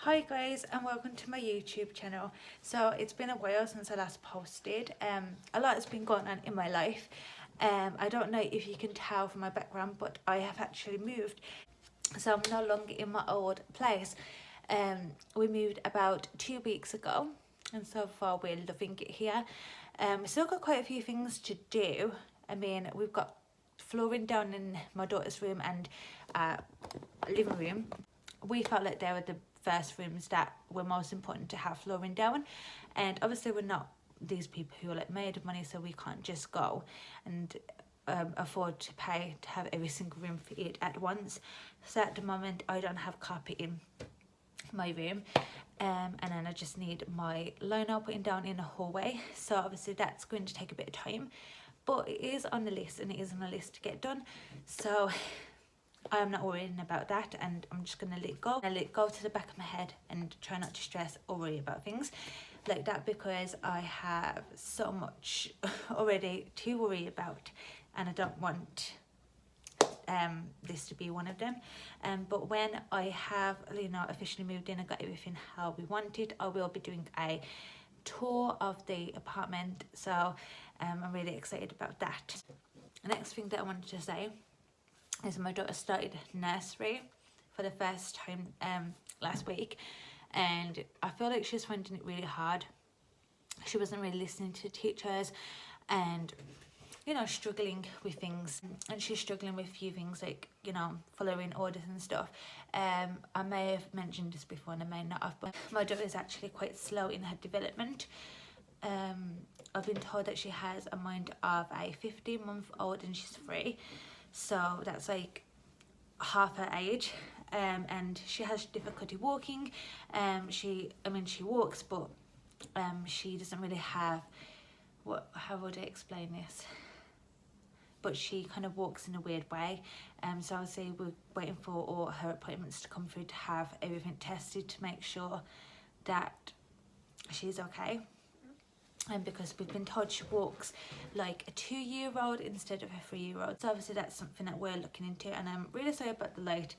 Hi guys, and welcome to my YouTube channel. So it's been a while since I last posted. A lot has been going on in my life. I don't know if you can tell from my background, but I have actually moved. So I'm no longer in my old place. We moved about 2 weeks ago, and so far we're loving it here. We've still got quite a few things to do. I mean, we've got flooring down in my daughter's room and living room. We felt like they were the first rooms that were most important to have flooring down, and obviously we're not these people who are like made of money, so we can't just go and afford to pay to have every single room fitted at once. So at the moment I don't have carpet in my room, and then I just need my lino putting down in the hallway, so obviously that's going to take a bit of time, but it is on the list and it is on the list to get done. So I'm not worrying about that, and I'm just gonna let it go. I let it go to the back of my head and try not to stress or worry about things like that, because I have so much already to worry about, and I don't want this to be one of them. But when I have, officially moved in and got everything how we want it, I will be doing a tour of the apartment. So I'm really excited about that. The next thing that I wanted to say is my daughter started nursery for the first time last week, and I feel like she's finding it really hard. She wasn't really listening to teachers and struggling with things, and she's struggling with a few things like following orders and stuff. I may have mentioned this before and I may not have, but my daughter is actually quite slow in her development. I've been told that she has a mind of a 15-month-old and she's 3. So that's like half her age, and she has difficulty walking. She walks, but she doesn't really have how would I explain this? But she kind of walks in a weird way. So I'll say we're waiting for all her appointments to come through to have everything tested to make sure that she's okay. And because we've been told she walks like a 2-year-old instead of a 3-year-old. So obviously that's something that we're looking into, and I'm really sorry about the light.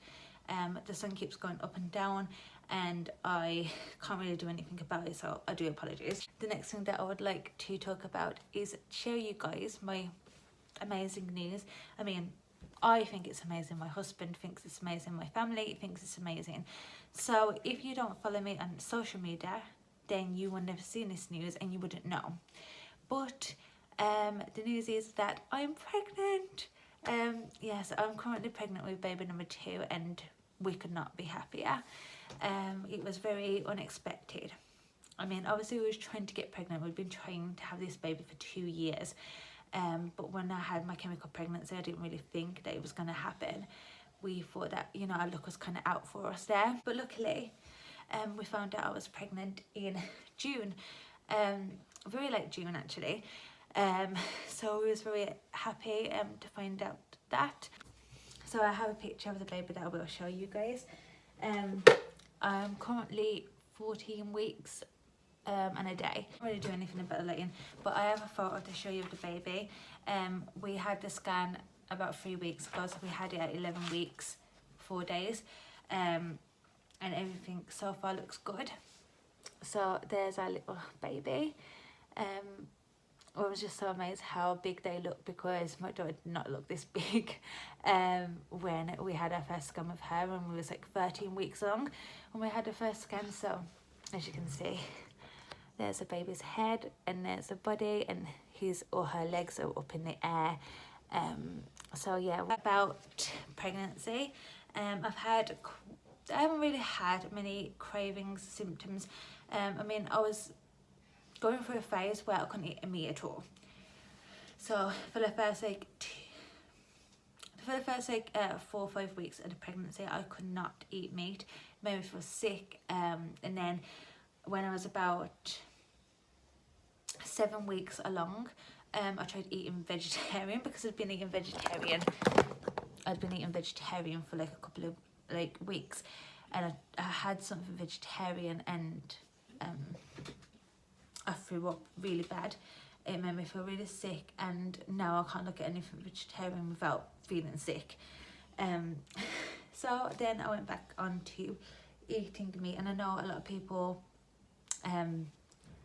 The sun keeps going up and down and I can't really do anything about it, so I do apologise. The next thing that I would like to talk about is show you guys my amazing news. I mean, I think it's amazing, my husband thinks it's amazing, my family thinks it's amazing. So if you don't follow me on social media, then you would never seen this news and you wouldn't know. But the news is that I'm pregnant. Yes, I'm currently pregnant with baby number 2, and we could not be happier. It was very unexpected. I mean, obviously we was trying to get pregnant. We've been trying to have this baby for 2 years. But when I had my chemical pregnancy, I didn't really think that it was going to happen. We thought that, our luck was kind of out for us there. But luckily, we found out I was pregnant in June, very late June actually. So we was very happy to find out that. So I have a picture of the baby that I will show you guys. I'm currently 14 weeks and a day. I don't really do anything about the lighting, but I have a photo to show you of the baby. We had the scan about 3 weeks ago, so we had it at 11 weeks, 4 days. And everything so far looks good. So there's our little baby. I was just so amazed how big they look, because my daughter did not look this big when we had our first scan with her, and we was like 13 weeks long when we had the first scan. So as you can see, there's the baby's head and there's the body, and her legs are up in the air. So yeah, about pregnancy, I haven't really had many cravings, symptoms. I mean, I was going through a phase where I couldn't eat a meat at all. So for the first 4 or 5 weeks of the pregnancy, I could not eat meat. It made me feel sick. And then when I was about 7 weeks along, I tried eating vegetarian, because I'd been eating vegetarian for like a couple of weeks, and I had something vegetarian, and I threw up really bad. It made me feel really sick, and now I can't look at anything vegetarian without feeling sick. So then I went back on to eating meat, and I know a lot of people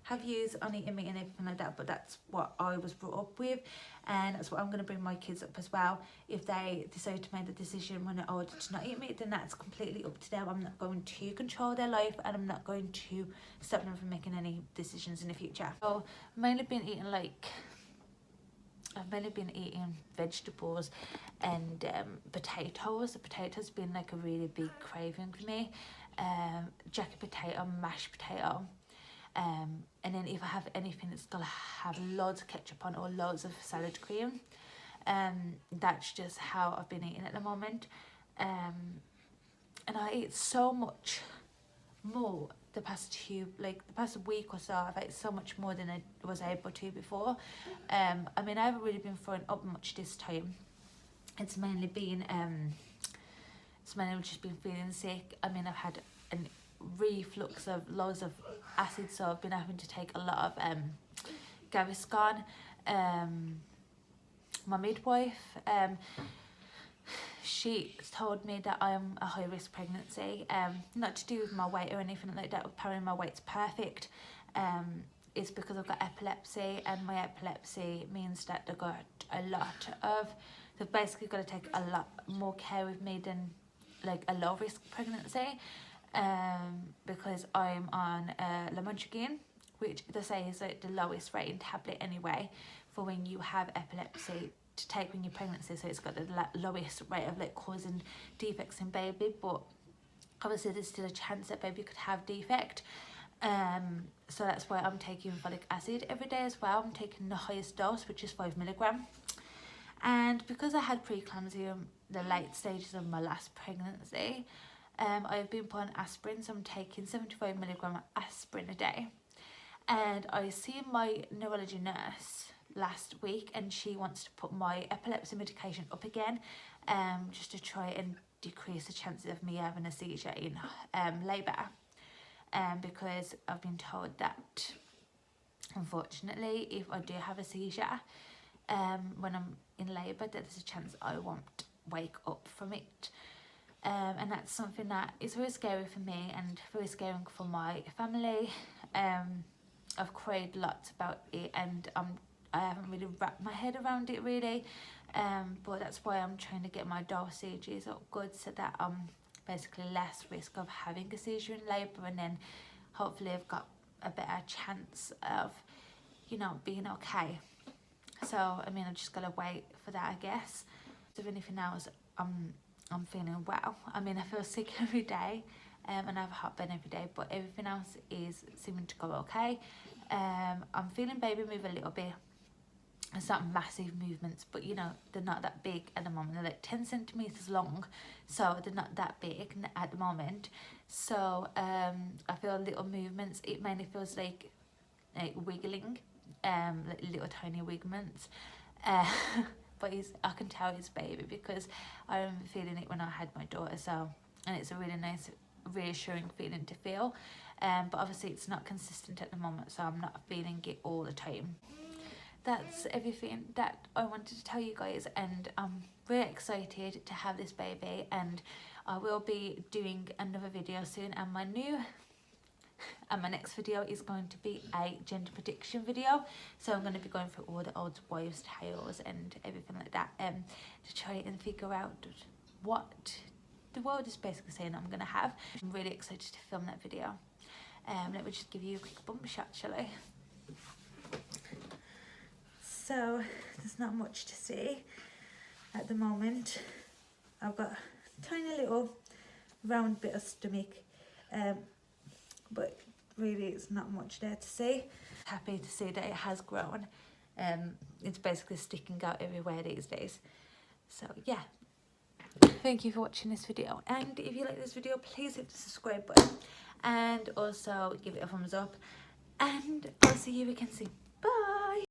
have views on eating meat and everything like that, but that's what I was brought up with, and that's what I'm going to bring my kids up as well. If they decide to make the decision when they're older to not eat meat, then that's completely up to them. I'm not going to control their life, and I'm not going to stop them from making any decisions in the future. So I've mainly been eating vegetables and potatoes. The potatoes been like a really big craving for me. Jacket potato, mashed potato. And then if I have anything, it's gotta have loads of ketchup on or loads of salad cream. That's just how I've been eating at the moment. And I eat so much more the past week or so. I've ate so much more than I was able to before. I mean, I haven't really been throwing up much this time. It's mainly just been feeling sick. I mean, I've had an reflux of loads of acid, so I've been having to take a lot of Gaviscon. My midwife, she told me that I am a high risk pregnancy. Not to do with my weight or anything like that. Apparently my weight's perfect. It's because I've got epilepsy, and my epilepsy means that they've basically got to take a lot more care with me than like a low risk pregnancy. Because I'm on lamotrigine, which they say is like the lowest rating tablet anyway for when you have epilepsy to take when you're pregnancy. So it's got the lowest rate of like causing defects in baby, but obviously there's still a chance that baby could have defect. So that's why I'm taking folic acid every day as well. I'm taking the highest dose, which is 5 milligram. And because I had preeclampsia in the late stages of my last pregnancy, I've been put on aspirin, so I'm taking 75 milligram aspirin a day. And I see my neurology nurse last week, and she wants to put my epilepsy medication up again, just to try and decrease the chances of me having a seizure in labour. Because I've been told that, unfortunately, if I do have a seizure when I'm in labour, that there's a chance I won't wake up from it. And that's something that is very scary for me and very scary for my family. I've cried lots about it, and I haven't really wrapped my head around it really. But that's why I'm trying to get my dosages up good, so that I'm basically less risk of having a seizure in labour, and then hopefully I've got a better chance of, being okay. So I mean, I've just got to wait for that, I guess. If anything else, I'm feeling well. I mean, I feel sick every day, and I have a heartburn every day, but everything else is seeming to go okay. I'm feeling baby move a little bit. It's not massive movements, but they're not that big at the moment. They're like 10 centimeters long, so they're not that big at the moment. So I feel little movements. It mainly feels like wiggling, like little tiny wigments. But I can tell it's baby because I remember feeling it when I had my daughter. And it's a really nice, reassuring feeling to feel. But obviously it's not consistent at the moment, so I'm not feeling it all the time. That's everything that I wanted to tell you guys, and I'm really excited to have this baby, and I will be doing another video soon, and my next video is going to be a gender prediction video. So I'm going to be going through all the old wives' tales and everything like that, to try and figure out what the world is basically saying I'm going to have. I'm really excited to film that video. Let me just give you a quick bump shot, shall I? So there's not much to see at the moment. I've got a tiny little round bit of stomach, but really it's not much there to see. Happy to see that it has grown. It's basically sticking out everywhere these days. So yeah, thank you for watching this video, and if you like this video, please hit the subscribe button and also give it a thumbs up, and I'll see you again soon.